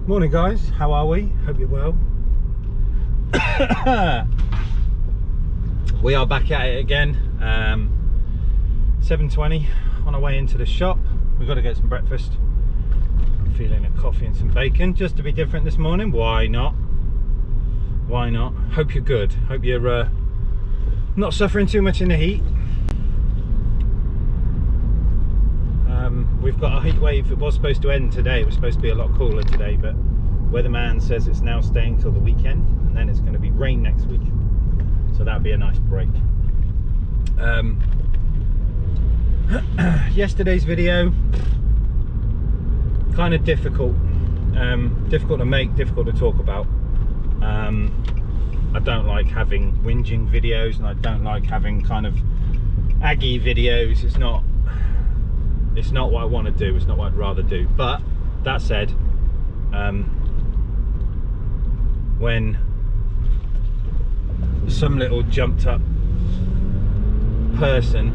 Morning guys, how are we? Hope you're well. We are back at it again. 7:20 on our way into the shop. We've got to get some breakfast. I'm feeling a coffee and some bacon just to be different this morning. Why not? Why not? Hope you're good. Hope you're not suffering too much in the heat. We've got a heat wave. It was supposed to end today. It was supposed to be a lot cooler today, but weatherman says it's now staying till the weekend, and then it's going to be rain next week. So that'd be a nice break. Yesterday's video, kind of difficult. Difficult to make, difficult to talk about. I don't like having whinging videos, and I don't like having kind of aggy videos. It's not what I want to do. It's not what I'd rather do. But that said, when some little jumped up person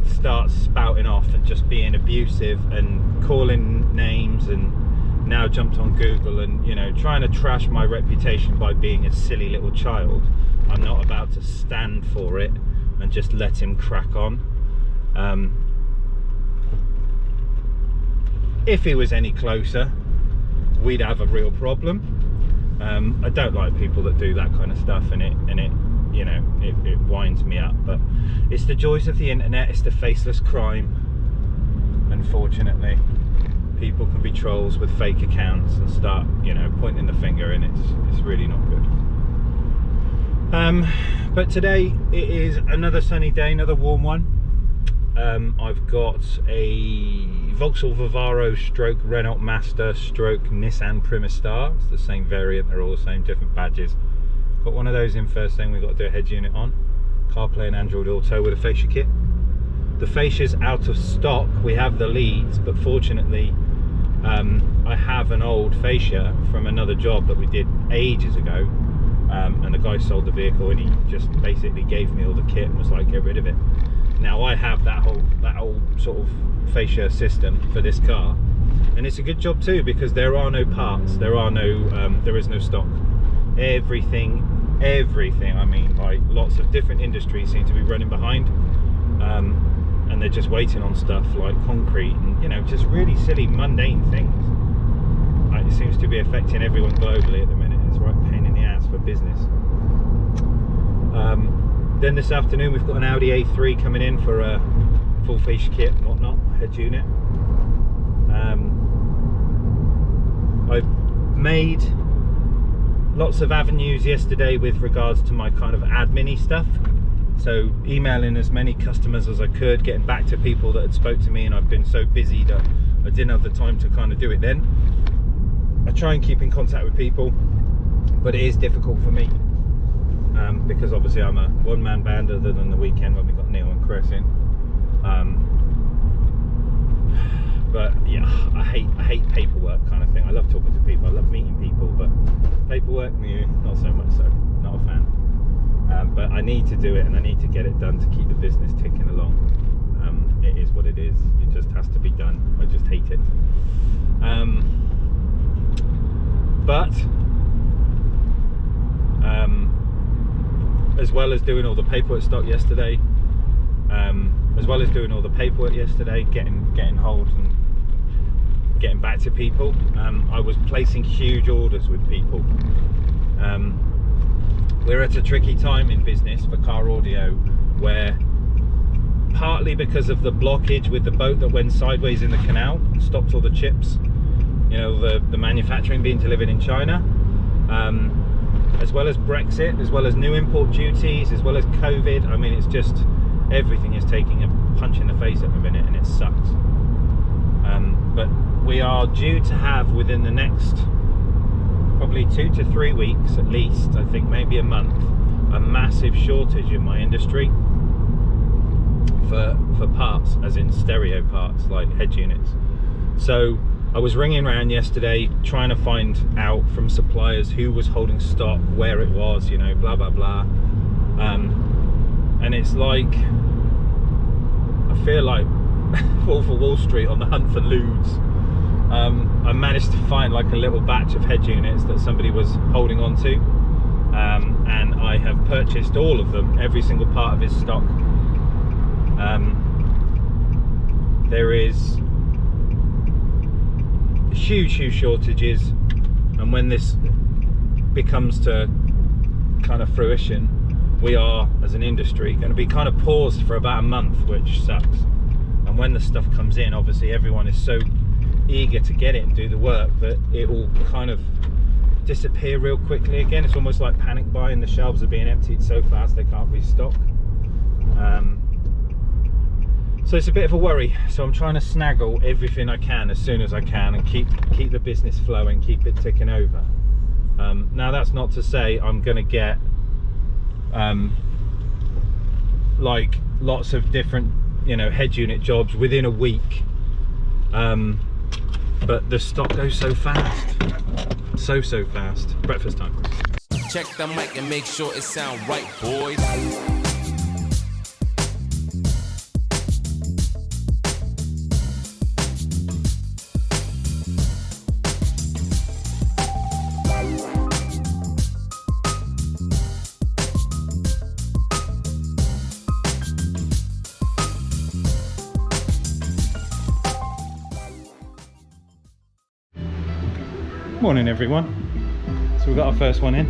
starts spouting off and just being abusive and calling names, and now jumped on Google and, you know, trying to trash my reputation by being a silly little child, I'm not about to stand for it and just let him crack on. If he was any closer, we'd have a real problem. I don't like people that do that kind of stuff, and it you know, it winds me up. But it's the joys of the internet. It's the faceless crime. Unfortunately, people can be trolls with fake accounts and start, you know, pointing the finger, and it's really not good. But today it is another sunny day, another warm one. I've got a Vauxhall Vivaro stroke Renault Master stroke Nissan Primastar. It's the same variant, they're all the same, different badges. Got one of those in first thing. We've got to do a head unit on. CarPlay and Android Auto with a fascia kit. The fascia's out of stock. We have the leads, but fortunately I have an old fascia from another job that we did ages ago, and the guy sold the vehicle, and he just basically gave me all the kit and was like, get rid of it. Now I have that whole sort of fascia system for this car, and it's a good job too, because there are no parts, there is no stock. Everything, I mean, like, lots of different industries seem to be running behind, and they're just waiting on stuff like concrete and, you know, just really silly mundane things. Like, it seems to be affecting everyone globally at the minute. It's a right pain in the ass for business. Then this afternoon we've got an Audi A3 coming in for a full fascia kit and whatnot, head unit. I've made lots of avenues yesterday with regards to my kind of admin-y stuff. So emailing as many customers as I could, getting back to people that had spoke to me, and I've been so busy that I didn't have the time to kind of do it then. I try and keep in contact with people, but it is difficult for me. Because obviously I'm a one-man band, other than the weekend when we got Neil and Chris in. But yeah, I hate paperwork kind of thing. I love talking to people, I love meeting people, but paperwork, not so much so, not a fan. But I need to do it, and I need to get it done to keep the business ticking along. It is what it is. It just has to be done. I just hate it. As well as doing all the paperwork yesterday, getting hold and getting back to people, I was placing huge orders with people. We're at a tricky time in business for car audio, where partly because of the blockage with the boat that went sideways in the canal, stopped all the chips, you know, the manufacturing being delivered in China, as well as Brexit, as well as new import duties, as well as COVID. I mean, it's just, everything is taking a punch in the face at the minute, and it sucks. But we are due to have, within the next probably 2 to 3 weeks at least, I think maybe a month, a massive shortage in my industry for parts, as in stereo parts like head units. So I was ringing around yesterday trying to find out from suppliers who was holding stock, where it was, you know, blah blah blah. And it's like, I feel like Wolf of Wall Street on the hunt for lewds. I managed to find like a little batch of head units that somebody was holding on to, and I have purchased all of them, every single part of his stock. There is huge shortages, and when this becomes to kind of fruition, we are, as an industry, going to be kind of paused for about a month, which sucks. And when the stuff comes in, obviously everyone is so eager to get it and do the work that it will kind of disappear real quickly again. It's almost like panic buying. The shelves are being emptied so fast they can't restock. So it's a bit of a worry. So I'm trying to snaggle everything I can as soon as I can and keep the business flowing, keep it ticking over. Now that's not to say I'm going to get like lots of different, you know, head unit jobs within a week, but the stock goes so fast, so fast. Breakfast time. Check the mic and make sure it sound right, boys. Morning everyone. So we've got our first one in.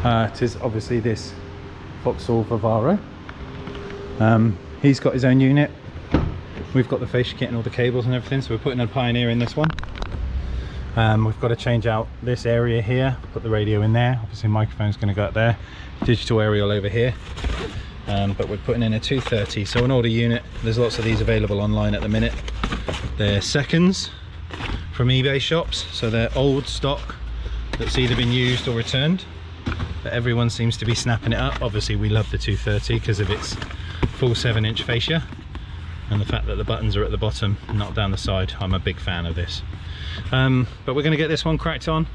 It is obviously this Vauxhall Vivaro. He's got his own unit. We've got the fascia kit and all the cables and everything, so we're putting a Pioneer in this one. We've got to change out this area here, put the radio in there. Obviously microphone's going to go up there, digital aerial over here. But we're putting in a 230, so an older unit. There's lots of these available online at the minute. They're seconds from eBay shops, so they're old stock that's either been used or returned, but everyone seems to be snapping it up. Obviously we love the 230 because of its full 7-inch fascia and the fact that the buttons are at the bottom, not down the side. I'm a big fan of this. But we're going to get this one cracked on,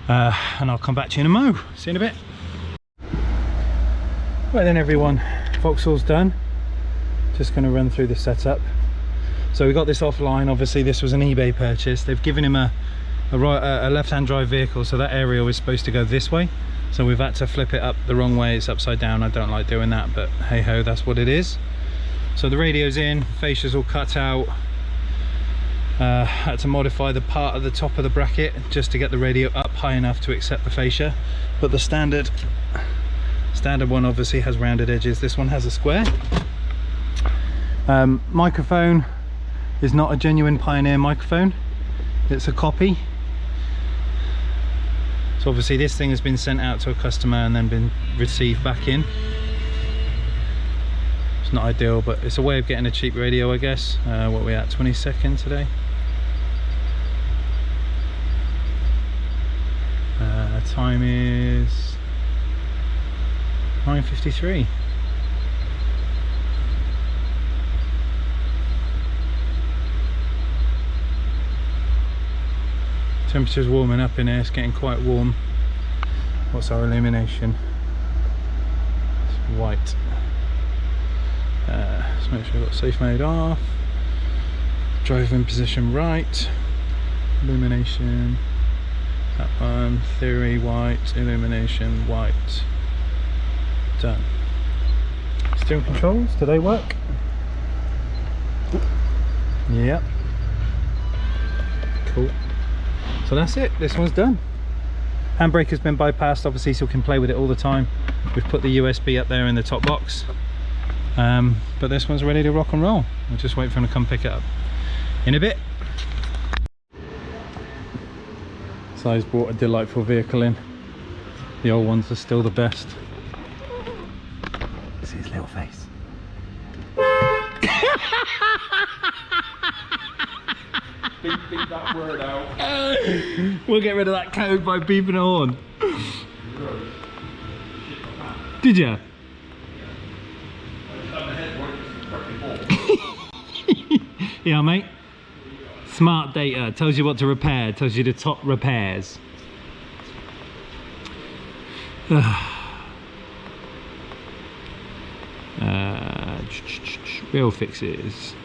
and I'll come back to you in a mo. See you in a bit. Right then everyone, Vauxhall's done. Just going to run through the setup. So we got this offline. Obviously this was an eBay purchase. They've given him a left-hand drive vehicle, so that aerial is supposed to go this way, so we've had to flip it up the wrong way. It's upside down. I don't like doing that, but hey ho, that's what it is. So the radio's in, fascia's all cut out. Had to modify the part at the top of the bracket just to get the radio up high enough to accept the fascia, but the standard one obviously has rounded edges. This one has a square. Microphone is not a genuine Pioneer microphone, it's a copy. So obviously this thing has been sent out to a customer and then been received back in. It's not ideal, but it's a way of getting a cheap radio, I guess. What are we at, 22nd today? Time is 9:53. Temperature's warming up in here, it's getting quite warm. What's our illumination? It's white. Let's make sure we've got safe mode off. Driving position right. Illumination. That one. Theory white. Illumination white. Done. Steering controls, do they work? Yep. Cool. So that's it, this one's done. Handbrake has been bypassed obviously, so we can play with it all the time. We've put the USB up there in the top box, but this one's ready to rock and roll. I'll just wait for him to come pick it up in a bit. So he's brought a delightful vehicle in. The old ones are still the best. See his little face. Beep that word out. We'll get rid of that code by beeping a horn. Did ya? Yeah, mate. Smart data tells you what to repair, tells you the top repairs. Real fixes.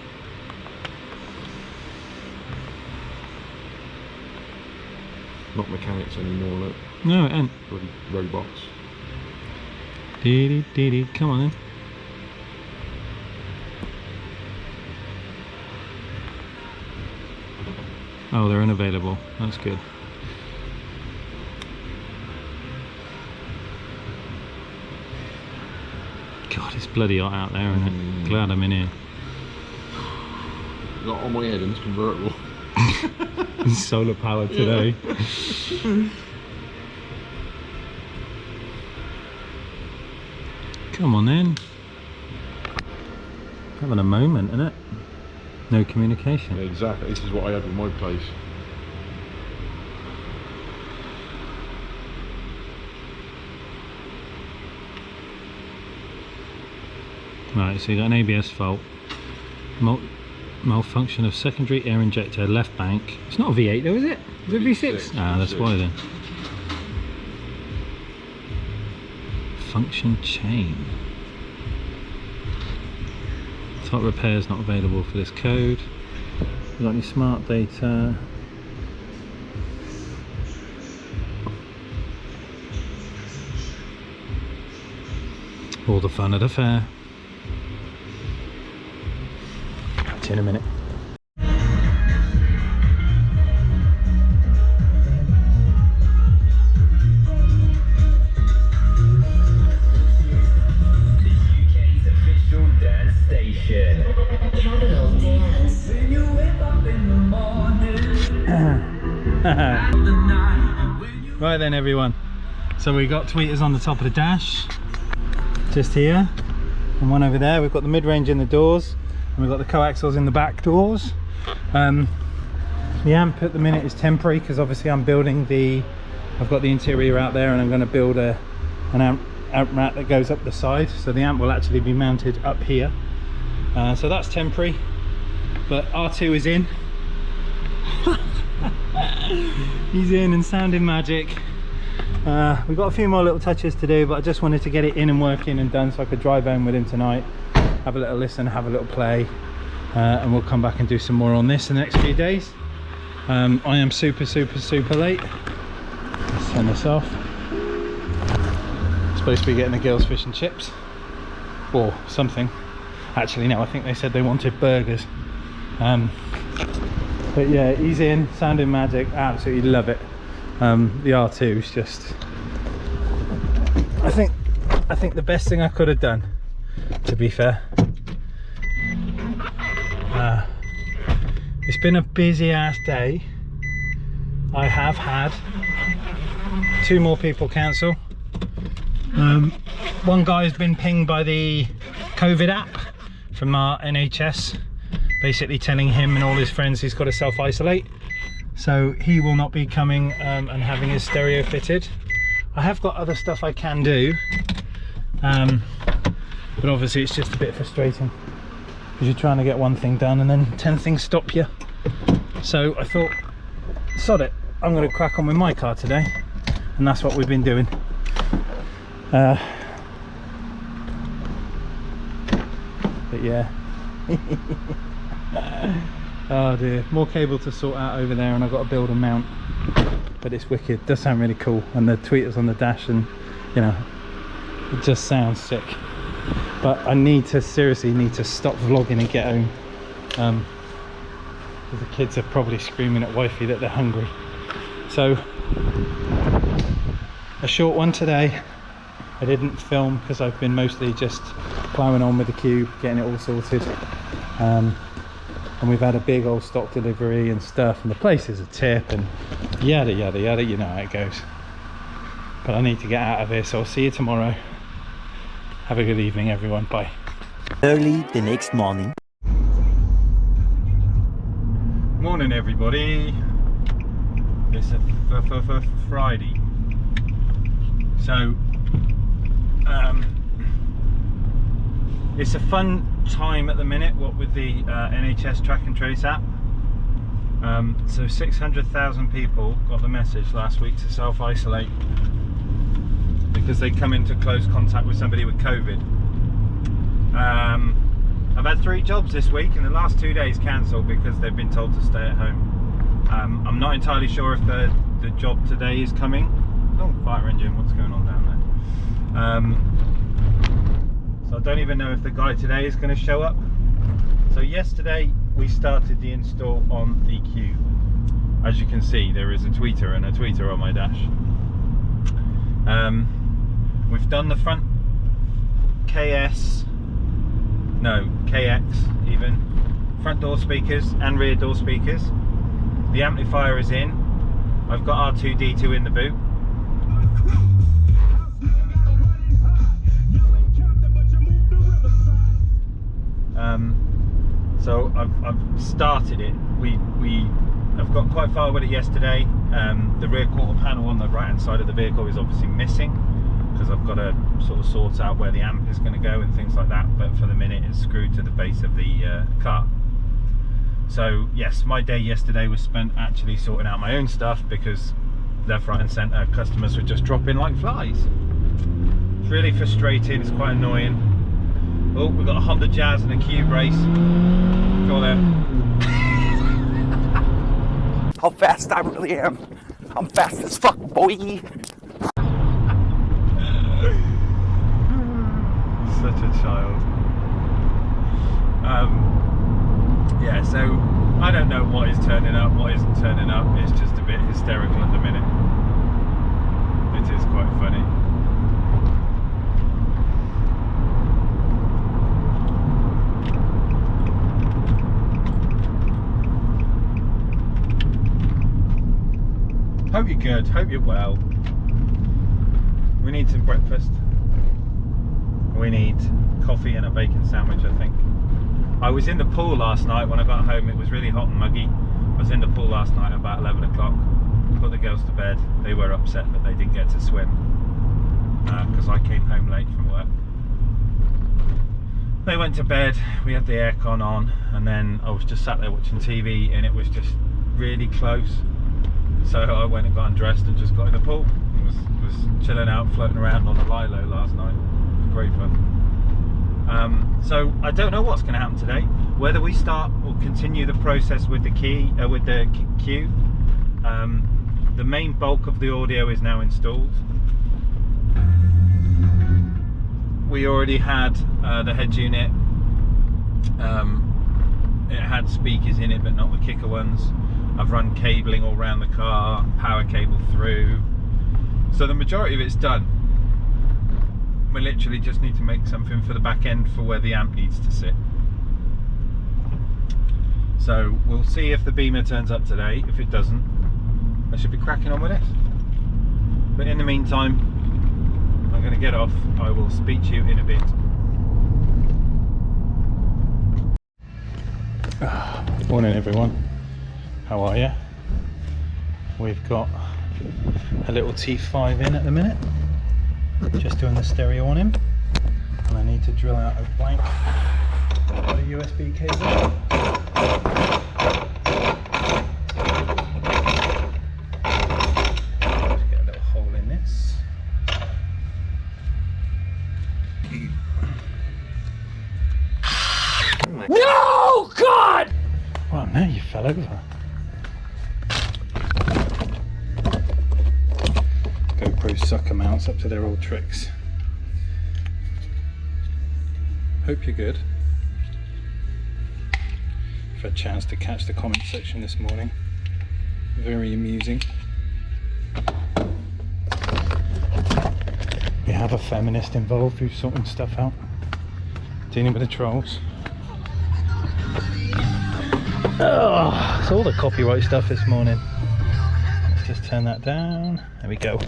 not mechanics anymore, look. No, it ain't. Bloody robots. Dee dee dee. Come on then. Oh, they're unavailable. That's good. God, it's bloody hot out there, isn't it? Glad I'm in here. Not on my head in this convertible. Solar power today. Come on then. Having a moment, isn't it? No communication. Yeah, exactly. This is what I had with my place. Right, so you got an ABS fault. Malfunction of secondary air injector left bank. It's not a V8 though, is it? Is it V6? Ah, that's why then. Function chain. Top repairs not available for this code. You got any smart data? All the fun at a fair. Catch you in a minute. Right then everyone, so we got tweeters on the top of the dash, just here, and one over there. We've got the mid-range in the doors, and we've got the coaxials in the back doors. The amp at the minute is temporary because obviously I'm building I've got the interior out there and I'm going to build an amp rack that goes up the side, so the amp will actually be mounted up here. So that's temporary, but R2 is in. He's in and sounding magic. We've got a few more little touches to do, but I just wanted to get it in and working and done so I could drive home with him tonight, have a little listen, have a little play, and we'll come back and do some more on this in the next few days. I am super late. Let's turn this off. Supposed to be getting the girls fish and chips or something. Actually no, I think they said they wanted burgers. But yeah, he's in, sounding magic, absolutely love it. The R2 is just, I think the best thing I could have done, to be fair. It's been a busy ass day. I have had 2 more people cancel. One guy's been pinged by the COVID app from our NHS, basically telling him and all his friends he's got to self-isolate, so he will not be coming and having his stereo fitted. I have got other stuff I can do, but obviously it's just a bit frustrating because you're trying to get one thing done and then 10 things stop you. So I thought, sod it, I'm going to crack on with my car today, and that's what we've been doing. But yeah. Oh dear, more cable to sort out over there, and I've got to build a mount, but it's wicked. It does sound really cool, and the tweeters on the dash, and you know, it just sounds sick. But I seriously need to stop vlogging and get home, because the kids are probably screaming at wifey that they're hungry. So a short one today. I didn't film because I've been mostly just ploughing on with the cube, getting it all sorted. And we've had a big old stock delivery and stuff, and the place is a tip and yada yada yada, you know how it goes. But I need to get out of here, so I'll see you tomorrow. Have a good evening everyone, bye. Early the next morning. Morning everybody. It's a Friday. So it's a fun time at the minute, what with the NHS track and trace app. So 600,000 people got the message last week to self-isolate because they come into close contact with somebody with COVID. I've had 3 jobs this week, and the last 2 days cancelled because they've been told to stay at home. I'm not entirely sure if the the job today is coming. Oh, fire engine, what's going on down there? So I don't even know if the guy today is going to show up. So yesterday we started the install on the Cube. As you can see, there is a tweeter and a tweeter on my dash. We've done the front KX even, front door speakers and rear door speakers. The amplifier is in. I've got R2-D2 in the boot. So I've started it. I've got quite far with it yesterday. The rear quarter panel on the right hand side of the vehicle is obviously missing, because I've got to sort of sort out where the amp is going to go and things like that, but for the minute it's screwed to the base of the car. So yes, my day yesterday was spent actually sorting out my own stuff, because left, right and centre customers would just drop in like flies. It's really frustrating, it's quite annoying. Oh, we've got a Honda Jazz and a Cube race. Go on there. How fast I really am. I'm fast as fuck, boy. Such a child. Yeah, so I don't know what is turning up, what isn't turning up. It's just a bit hysterical at the minute. It is quite funny. Hope you're good, hope you're well. We need some breakfast. We need coffee and a bacon sandwich, I think. I was in the pool last night when I got home. It was really hot and muggy. I was in the pool last night about 11 o'clock. Put the girls to bed. They were upset that they didn't get to swim, because I came home late from work. They went to bed, we had the aircon on, and then I was just sat there watching TV, and it was just really close. So I went and got undressed and just got in the pool. Was chilling out, floating around on the Lilo last night. It was great fun. So I don't know what's going to happen today. Whether we start or continue the process with the Cube. The main bulk of the audio is now installed. We already had the head unit. It had speakers in it, but not the kicker ones. I've run cabling all around the car, power cable through. So the majority of it's done. We literally just need to make something for the back end for where the amp needs to sit. So we'll see if the Beamer turns up today. If it doesn't, I should be cracking on with this. But in the meantime, I'm going to get off. I will speak to you in a bit. Morning everyone. How are you? We've got a little T5 in at the minute. Just doing the stereo on him. And I need to drill out a blank got a USB cable. Just get a little hole in this. No, God! Well, now you fell over. GoPro sucker mounts up to their old tricks. Hope you're good. I've had a chance to catch the comment section this morning. Very amusing. We have a feminist involved who's sorting stuff out, dealing with the trolls. Oh, it's all the copyright stuff this morning. Let's just turn that down. There we go.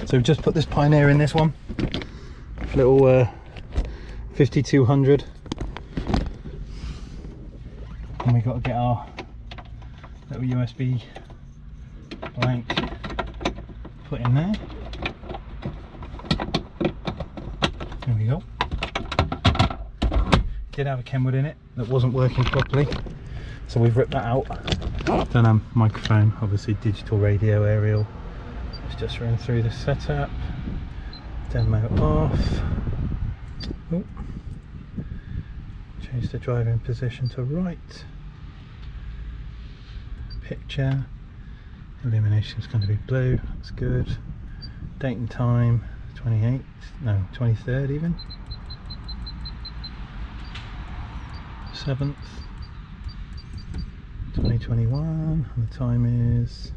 So we've just put this Pioneer in this one. Little 5200. And we've got to get our little USB blank put in there. There we go. Did have a Kenwood in it that wasn't working properly, so we've ripped that out. Done a microphone, obviously digital radio aerial. Let's just run through the setup. Demo off. Oh. Change the driving position to right. Picture. Illumination is going to be blue, that's good. Date and time, 28th, no, 23rd even. 7th, 2021, and the time is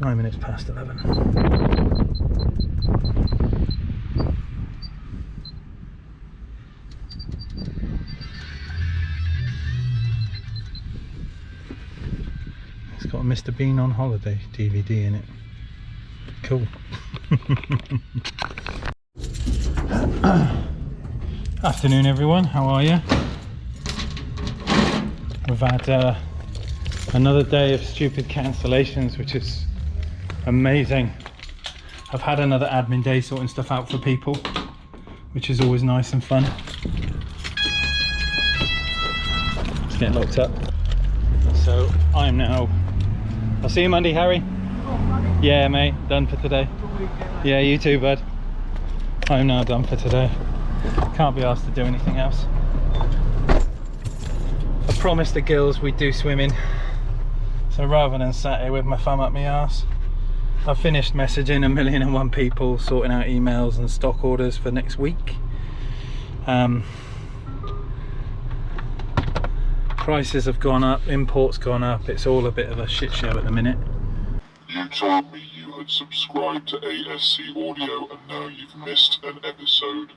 9 minutes past 11. It's got a Mr. Bean on Holiday DVD in it. Cool. Afternoon everyone, how are you? We've had another day of stupid cancellations, which is amazing. I've had another admin day sorting stuff out for people, which is always nice and fun. It's getting locked up. So I'm now, I'll see you Monday, Harry. Yeah mate, done for today. Yeah, you too bud. I'm now done for today. Can't be asked to do anything else. I promised the girls we'd do swimming, so rather than sat here with my thumb up my arse, I've finished messaging 1,000,001 people, sorting out emails and stock orders for next week. Prices have gone up, imports gone up, it's all a bit of a shit show at the minute. You told me you had subscribed to ASC Audio and now you've missed an episode.